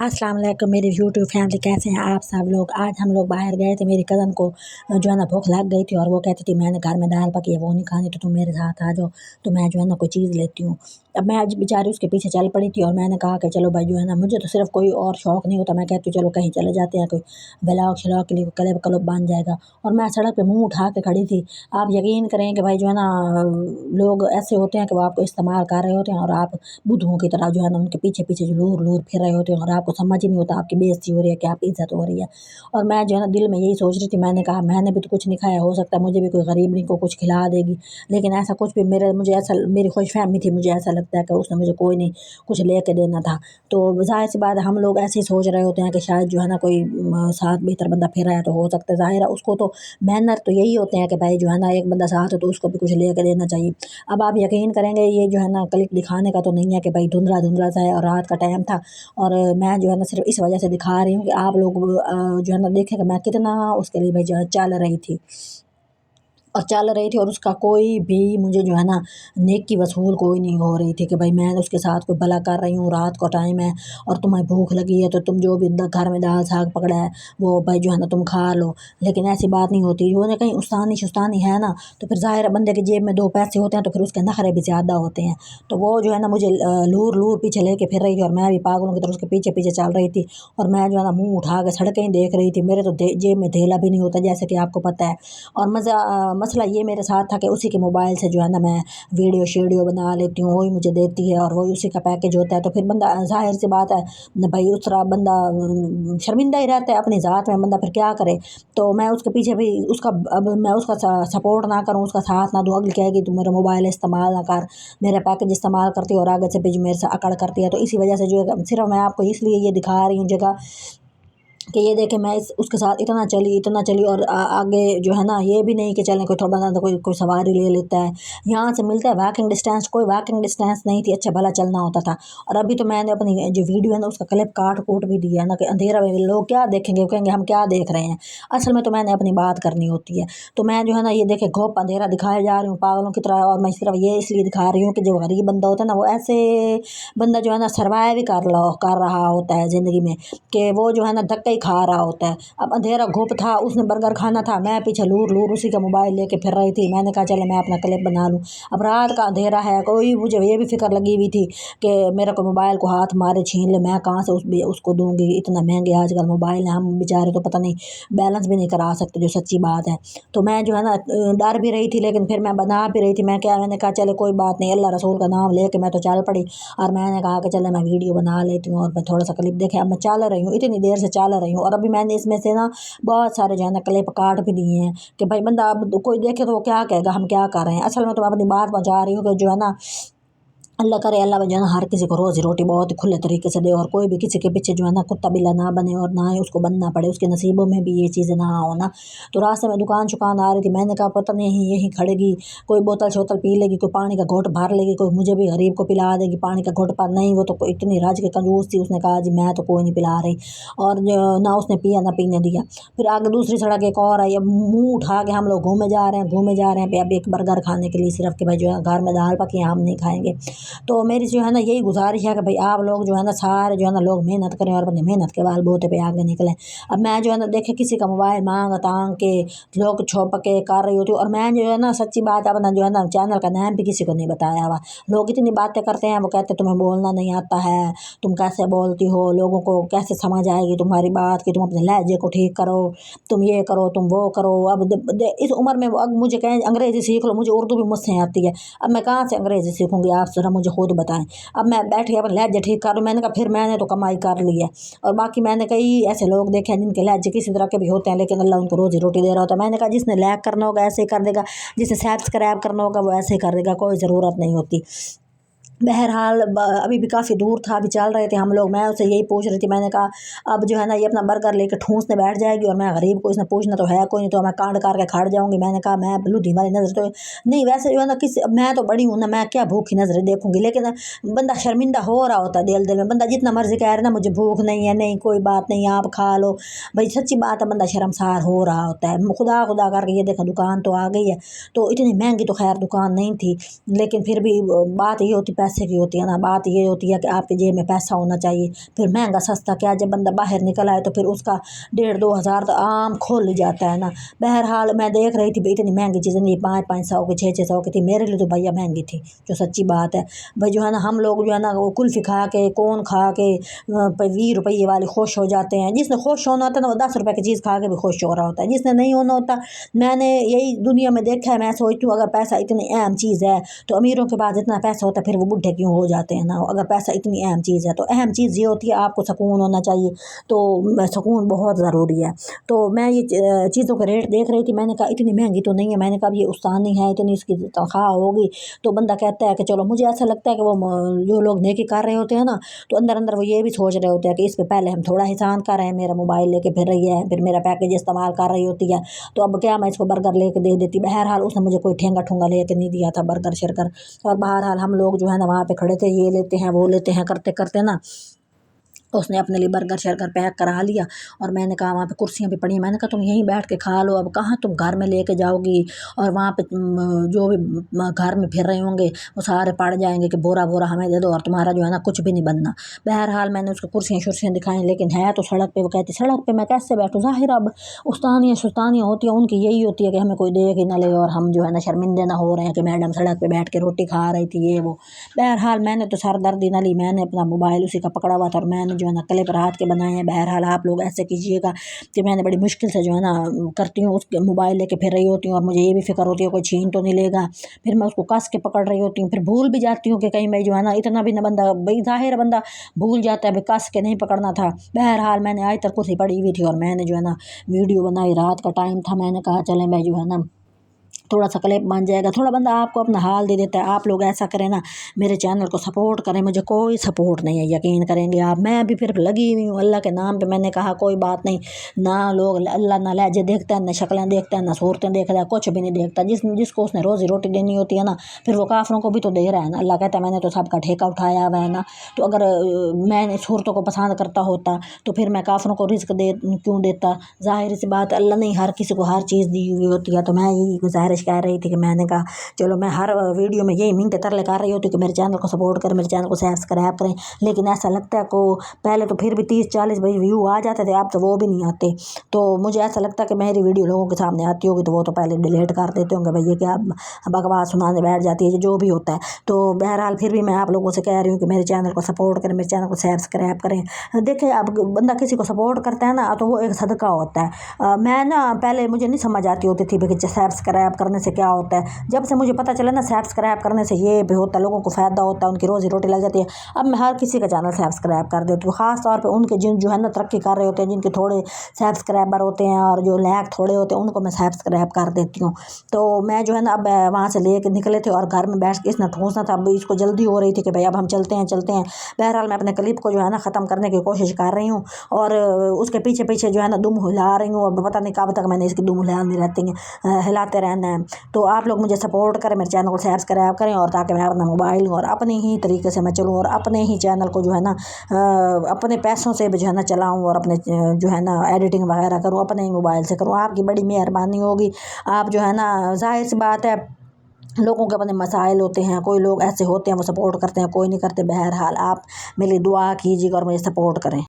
अस्सलाम वालेकुम मेरी यूट्यूब फैमिली, कैसे हैं आप सब लोग। आज हम लोग बाहर गए थे। मेरी कज़न को जो है ना भूख लग गई थी और वो कहती थी मैंने घर में दाल पकी है वो नहीं खानी, तो तुम मेरे साथ आ जाओ, तो मैं जो है ना कोई चीज़ लेती हूँ। अब मैं आज बेचारी उसके पीछे चल पड़ी थी और मैंने कहा कि चलो भाई, जो है ना मुझे तो सिर्फ कोई और शौक़ नहीं होता, मैं कहती हूँ चलो कहीं चले जाते हैं, कोई व्लॉग शलॉग के लिए क्लिप क्लिप बन जाएगा। और मैं सड़क पे मुँह उठा के खड़ी थी। आप यकीन करें कि भाई जो है ना लोग ऐसे होते हैं कि वो आपको इस्तेमाल कर रहे होते हैं और आप बुद्धुओं की तरह जो है ना उनके पीछे पीछे जो लूर लूर फिर रहे होते हैं और आपको समझ ही नहीं होता आपकी बेइज्जती हो रही है कि आप इज्जत हो रही है। और मैं जो है ना दिल में यही सोच रही थी, मैंने कहा मैंने भी तो कुछ नहीं खाया, हो सकता है मुझे भी कोई गरीबनी को कुछ खिला देगी, लेकिन ऐसा कुछ भी मुझे ऐसा मेरी खुशफहमी थी, मुझे ऐसा लगता है कि उसने मुझे कोई नहीं कुछ ले के देना था। तो ज़ाहिर सी बात है हम लोग ऐसे ही सोच रहे होते हैं कि शायद जो है ना कोई साथ बेहतर बंदा फिर रहा है, तो हो सकता है ज़ाहिर है उसको तो मैनर तो यही होते हैं कि भाई जो है ना एक बंदा साथ है तो उसको भी कुछ ले के देना चाहिए। अब आप यकीन करेंगे ये जो है ना क्लिप दिखाने का तो नहीं है कि भाई धुंधला धुंधला सा है और रात का टाइम था, और मैं जो है ना सिर्फ इस वजह से दिखा रही हूँ कि आप लोग जो है ना देखें कि मैं कितना उसके लिए भाई जो है चल रही थी और उसका कोई भी मुझे जो है ना नेकी वसूल कोई नहीं हो रही थी कि भाई मैं उसके साथ कोई भला कर रही हूँ, रात का टाइम है और तुम्हें भूख लगी है तो तुम जो भी घर में दाल साग पकड़ा है वो भाई जो है ना तुम खा लो। लेकिन ऐसी बात नहीं होती, वो ना कहीं उस्तानी शुस्तानी है ना, तो फिर ज़ाहिर है बंदे की जेब में दो पैसे होते हैं तो फिर उसके नखरे भी ज़्यादा होते हैं। तो वो जो है ना मुझे लूर लूर पीछे लेके फिर रही थी और मैं भी पागलों की तरह उसके पीछे पीछे चल रही थी। और मैं जो है ना मुँह उठा के सड़कें ही देख रही थी, मेरे तो जेब में धेला भी नहीं होता जैसे कि आपको पता है। और मसला ये मेरे साथ था कि उसी के मोबाइल से जो है ना मैं वीडियो शीडियो बना लेती हूँ, वही मुझे देती है और वही उसी का पैकेज होता है। तो फिर बंदा ज़ाहिर सी बात है भाई उस तरह बंदा शर्मिंदा ही रहता है अपनी ज़ात में, बंदा फिर क्या करे। तो मैं उसके पीछे भी उसका अब मैं उसका सपोर्ट ना करूँ, उसका साथ ना दूँ, अगली कहेगी तू मेरा मोबाइल इस्तेमाल ना कर, मेरा पैकेज इस्तेमाल करती है और आगे से भी जो मेरे से अकड़ करती है। तो इसी वजह से जो है सिर्फ मैं आपको इसलिए ये दिखा रही हूँ जगह कि ये देखें मैं उसके साथ इतना चली और आगे जो है ना ये भी नहीं कि चलें कोई थोड़ा बंदा कोई सवारी ले लेता है, यहाँ से मिलता है वॉकिंग डिस्टेंस, कोई वॉकिंग डिस्टेंस नहीं थी, अच्छा भला चलना होता था। और अभी तो मैंने अपनी जो वीडियो है ना उसका क्लिप काट कूट भी दिया ना कि अंधेरा में लोग क्या देखेंगे, वो कहेंगे हम क्या देख रहे हैं। असल में तो मैंने अपनी बात करनी होती है। तो मैं जो है ना ये देखे घोप अंधेरा दिखाए जा रही हूँ पागलों की तरह, और मैं सिर्फ ये इसलिए दिखा रही हूँ कि जो गरीब बंदा होता है ना वो ऐसे बंदा जो है ना सर्वाइव ही कर रहा होता है ज़िंदगी में, कि वो जो है ना धक्का ही खा रहा होता है। अब अंधेरा घुप था, उसने बर्गर खाना था, मैं पीछे लूर लूर उसी का मोबाइल लेके फिर रही थी। मैंने कहा चले मैं अपना क्लिप बना लूँ। अब रात का अंधेरा है, कोई मुझे ये भी फिक्र लगी हुई थी कि मेरा कोई मोबाइल को हाथ मारे छीन ले, मैं कहाँ से उसको दूंगी, इतना महंगे आजकल मोबाइल है, हम बेचारे तो पता नहीं बैलेंस भी नहीं करा सकते, जो सच्ची बात है। तो मैं जो है ना डर भी रही थी, लेकिन फिर मैं बना भी रही थी। मैंने कहा चले कोई बात नहीं, अल्लाह रसूल का नाम लेके मैं तो चल पड़ी। और मैंने कहा कि चले मैं वीडियो बना लेती हूँ और मैं थोड़ा सा क्लिप देखे। अब मैं चल रही हूँ, इतनी देर से चल रही हूँ और अभी मैंने इसमें से ना बहुत सारे जो है ना क्लिप काट भी दिए हैं कि भाई बंदा अब कोई देखे तो वो क्या कहेगा हम क्या कर रहे हैं। असल में तो मैं अपनी बात पहुंचा रही हूँ कि जो है ना अल्लाह करे, अल्लाह जो है ना हर किसी को रोज़ी रोटी बहुत ही खुले तरीके से दे और कोई भी किसी के पीछे जो है ना कुत्ता बिल्ला ना बने और ना ही उसको बनना पड़े, उसके नसीबों में भी ये चीज़ें ना हो ना। तो रास्ते में दुकान शुकान आ रही थी, मैंने कहा पता नहीं यहीं खड़ेगी, कोई बोतल शोतल पी लेगी, कोई पानी का घोट भर लेगी, कोई मुझे भी गरीब को पिला देगी पानी का घोट पर। नहीं, वो तो इतनी राज के कंजूस थी, उसने कहा जी मैं तो कोई नहीं पिला रही, और ना उसने पिया ना पीने दिया। फिर आगे दूसरी सड़क एक और आई, अब मुँह उठा के हम लोग घूमे जा रहे हैं अब एक बर्गर खाने के लिए, सिर्फ कि भाई जो है घर में दाल पकी है हम नहीं खाएंगे। तो मेरी जो है ना यही गुजारिश है कि भाई आप लोग जो है ना सारे जो है ना लोग मेहनत करें और अपनी मेहनत के बाल बोते पे आगे निकलें। अब मैं जो है ना देखे किसी का मोबाइल मांग तांग के लोग छुप के कर रही होती हूँ, और मैं जो है ना सच्ची बात अपना जो है ना चैनल का नाम भी किसी को नहीं बताया हुआ। लोग इतनी बातें करते हैं, वो कहते तुम्हें बोलना नहीं आता है, तुम कैसे बोलती हो, लोगों को कैसे समझ आएगी तुम्हारी बात कि तुम अपने लहजे को ठीक करो, तुम ये करो तुम वो करो। अब इस उम्र में अब मुझे कहें अंग्रेज़ी सीख लो, मुझे उर्दू भी मुझसे आती है, अब मैं कहाँ से अंग्रेज़ी सीखूंगी, आप ज़रा मुझे खुद बताएं। अब मैं बैठी अपन लहजे ठीक कर लूँ, मैंने कहा फिर मैंने तो कमाई कर ली है। और बाकी मैंने कई ऐसे लोग देखे हैं जिनके लहजे किसी तरह के भी होते हैं, लेकिन अल्लाह उनको रोजी रोटी दे रहा होता है। मैंने कहा जिसने लाइक करना होगा ऐसे ही कर देगा, जिसने सब्सक्राइब करना होगा वो ऐसे ही कर देगा, कोई ज़रूरत नहीं होती। बहरहाल अभी भी काफ़ी दूर था, अभी चल रहे थे हम लोग, मैं उससे यही पूछ रही थी, मैंने कहा अब जो है ना ये अपना बर्गर लेके ठूंसने बैठ जाएगी और मैं गरीब को इसने पूछना तो है कोई नहीं, तो मैं कांड करके खड़ जाऊंगी। मैंने कहा मैं लुधी वाली नज़र तो नहीं, वैसे जो है ना मैं तो बड़ी हूँ ना, मैं क्या भूखी नज़रें देखूंगी, लेकिन बंदा शर्मिंदा हो रहा होता है दिल में। बंदा जितना मर्जी कह रहा है ना मुझे भूख नहीं है, नहीं कोई बात नहीं आप खा लो, भाई सच्ची बात है बंदा शर्मसार हो रहा होता है। खुदा खुदा करके ये देखा दुकान तो आ गई है, तो इतनी महंगी तो खैर दुकान नहीं थी, लेकिन फिर भी बात ये होती पैसे की होती है ना, बात ये होती है कि आपके जेब में पैसा होना चाहिए। फिर महंगा सस्ता क्या, जब बंदा बाहर निकल आए तो फिर उसका 1,500-2,000 तो आम खोल जाता है ना। बहरहाल मैं देख रही थी भाई इतनी महंगी चीज़ें नहीं, 500-500 की 600-600 की थी, मेरे लिए तो भैया महंगी थी, जो सच्ची बात है। भाई जो है ना हम लोग जो है ना वो कुल्फ़ी खा के, कोन खा के 20 रुपये वाले खुश हो जाते हैं। जिसने खुश होना होता है ना वो 10 रुपये की चीज़ खा के भी खुश हो रहा होता है, जिसने नहीं होना होता। मैंने यही दुनिया में देखा है। मैं सोचती हूँ अगर पैसा इतनी अहम चीज़ है तो अमीरों के पास इतना पैसा होता है, फिर वो बुढ़े क्यों हो जाते हैं ना। अगर पैसा इतनी अहम चीज़ है तो अहम चीज़ ये होती है आपको सुकून होना चाहिए, तो सुकून बहुत ज़रूरी है। तो मैं ये चीज़ों के रेट देख रही थी, मैंने कहा इतनी महंगी तो नहीं है। मैंने कहा ये उस्तानी है, इतनी इसकी तनख्वाह होगी। तो बंदा कहता है कि चलो, मुझे ऐसा लगता है कि वो जो लोग नेकी कर रहे होते हैं ना, तो अंदर अंदर वो ये भी सोच रहे होते हैं कि इस पे पहले हम थोड़ा एहसान कर रहे हैं, मेरा मोबाइल लेके फिर रही है, फिर मेरा पैकेज इस्तेमाल कर रही होती है, तो अब क्या मैं इसको बर्गर लेके दे देती। बहरहाल उसने मुझे कोई ठेंगा ठूंगा लेके नहीं दिया था, बर्गर शर्गर। और बहरहाल हम लोग जो है ना वहाँ पे खड़े थे, ये लेते हैं वो लेते हैं करते करते ना उसने अपने लिए बर्गर शर्गर पैक करा लिया। और मैंने कहा वहाँ पे कुर्सियाँ भी पड़ी हैं, मैंने कहा तुम यहीं बैठ के खा लो, अब कहाँ तुम घर में लेके जाओगी। और वहाँ पे जो भी घर में फिर रहे होंगे वो सारे पड़ जाएंगे कि बोरा बोरा हमें दे दो और तुम्हारा जो है ना कुछ भी नहीं बनना। बहरहाल मैंने उसको कुर्सियाँ शुर्सियाँ दिखाई, लेकिन है तो सड़क पे। वो कहती सड़क पे मैं कैसे बैठूँ। ज़ाहिर अब उस्तानियाँ सुस्तानियाँ होती हैं उनकी, यही होती है कि हमें कोई देख ही ना ले और हम जो है ना शर्मिंदे ना हो रहे हैं कि मैडम सड़क पे बैठ के रोटी खा रही थी ये वो। बहरहाल मैंने तो सरदर्दी ना ली, मैंने अपना मोबाइल उसी का पकड़ा हुआ था और मैंने जो है ना क्लिप रात के बनाए हैं। बहरहाल आप लोग ऐसे कीजिएगा कि मैंने बड़ी मुश्किल से जो है ना करती हूँ, उसके मोबाइल लेके फिर रही होती हूँ और मुझे ये भी फिक्र होती है कोई छीन तो नहीं लेगा। फिर मैं उसको कस के पकड़ रही होती हूँ, फिर भूल भी जाती हूँ कि कहीं मैं जो है ना इतना भी ना बंदा, भाई ज़ाहिर बंदा भूल जाता है, भाई कस के नहीं पकड़ना था। बहरहाल मैंने आज तक कुछ पड़ी हुई थी और मैंने जो है ना वीडियो बनाई, रात का टाइम था। मैंने कहा चले मैं जो है ना थोड़ा सा क्लिप बन जाएगा, थोड़ा बंदा आपको अपना हाल दे देता है। आप लोग ऐसा करें ना, मेरे चैनल को सपोर्ट करें। मुझे कोई सपोर्ट नहीं है, यकीन करेंगे आप। मैं भी फिर लगी हुई हूँ अल्लाह के नाम पे। मैंने कहा कोई बात नहीं, ना लोग अल्लाह ना लहजे देखता है, ना शक्लें देखता है, ना सूरतें देखता है, कुछ भी नहीं देखता। जिसको उसने रोज़ी रोटी देनी होती है ना, फिर वो काफरों को भी तो दे रहा है ना। अल्लाह कहता है मैंने तो सबका ठेका उठाया हुआ है ना। तो अगर मैं सूरतों को पसंद करता होता तो फिर मैं काफरों को रिस्क दे क्यों देता। ज़ाहिर सी बात, अल्लाह ने हर किसी को हर चीज़ दी हुई होती है। तो मैं यही गुजारिश कह रही थी कि मैंने कहा चलो मैं हर वीडियो में यही मिनटे तरले कर रही होती कि मेरे चैनल को सपोर्ट करें, मेरे चैनल को सब्सक्राइब करें। लेकिन ऐसा लगता है को पहले तो फिर भी 30-40 व्यू आ जाते थे, अब तो वो भी नहीं आते। तो मुझे ऐसा लगता है कि मेरी वीडियो लोगों के सामने आती होगी तो वो तो पहले डिलीट कर देते होंगे, भैया क्या बकवास सुनाने बैठ जाती है, जो भी होता है। तो बहरहाल फिर भी मैं आप लोगों से कह रही हूँ कि मेरे चैनल को सपोर्ट करें, मेरे चैनल को सब्सक्राइब करें। देखिए अब बंदा किसी को सपोर्ट करता है ना तो वो एक सदका होता है। मैं ना पहले मुझे नहीं समझ आती होती थी कि सब्सक्राइब करने से क्या होता है। जब से मुझे पता चला ना सब्सक्राइब करने से ये भी होता है, लोगों को फ़ायदा होता है, उनकी रोज़ी रोटी लग जाती है। अब मैं हर किसी का चैनल सब्सक्राइब कर देती हूँ, ख़ास तौर पे उनके जिन जो है ना तरक्की कर रहे होते हैं, जिनके थोड़े सब्सक्राइबर होते हैं और जो लाइक थोड़े होते हैं, उनको मैं सब्सक्राइब कर देती हूँ। तो मैं जो है ना अब वहाँ से ले निकले थे और घर में बैठ के इसने ठूंसना था। अब इसको जल्दी हो रही थी कि भाई अब हम चलते हैं चलते हैं। बहरहाल मैं अपने क्लिप को जो है ना ख़त्म करने की कोशिश कर रही हूँ और उसके पीछे पीछे जो है ना दुम हिला रही हूँ। अब पता नहीं कब तक मैंने इसकी दुम हिलानी रहती है, हिलाते रहना है। तो आप लोग मुझे सपोर्ट करें, मेरे चैनल को सब्सक्राइब करें और ताकि मैं अपना मोबाइल और अपने ही तरीके से मैं चलूँ और अपने ही चैनल को जो है ना अपने पैसों से भी जो है ना चलाऊँ और अपने जो है ना एडिटिंग वगैरह करूँ, अपने ही मोबाइल से करूँ। आपकी बड़ी मेहरबानी होगी। आप जो है ना ज़ाहिर सी बात है लोगों के अपने मसाइल होते हैं, कोई लोग ऐसे होते हैं वो सपोर्ट करते हैं, कोई नहीं करते। बहरहाल आप मेरी दुआ कीजिएगा और मुझे सपोर्ट करें।